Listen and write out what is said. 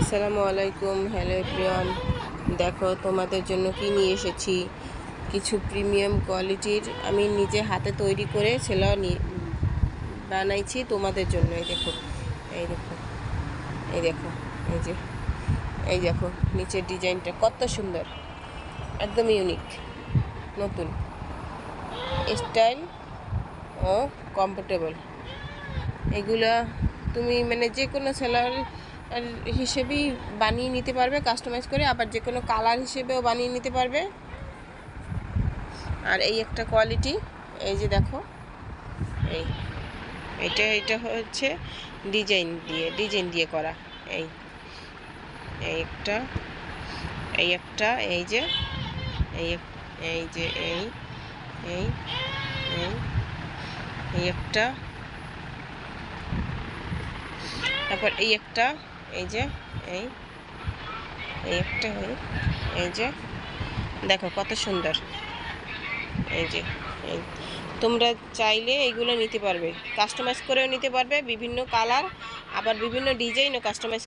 আসসালামু আলাইকুম। Hello everyone, দেখো তোমাদের জন্য কি নিয়ে এসেছি। কিছু প্রিমিয়াম কোয়ালিটির আমি নিজে হাতে তৈরি করে সেলাই বানাইছি তোমাদের জন্য। এই দেখো, এই দেখো, এই দেখো, এই যে, এই দেখো নিচের ডিজাইনটা কত সুন্দর, একদম ইউনিক, নতুন স্টাইল ও কমফোর্টেবল। এগুলা তুমি মানে যে কোনো সেলার হিসেবেই বানিয়ে নিতে পারবে, কাস্টমাইজ করে, আবার যে কোনো কালার হিসেবেও বানিয়ে নিতে পারবে। আর এই একটা কোয়ালিটি, এই যে দেখো, এই এটা হচ্ছে ডিজাইন দিয়ে করা। এই এই একটা, এই একটা, এই যে, এই এই যে, এই এই এই এই একটা, তারপর এই একটা, এই যে, এই এই একটা, এই যে দেখো কত সুন্দর। এই যে, এই তোমরা চাইলে এইগুলো নিতে পারবে, কাস্টমাইজ করেও নিতে পারবে, বিভিন্ন কালার আবার বিভিন্ন ডিজাইনও কাস্টমাইজ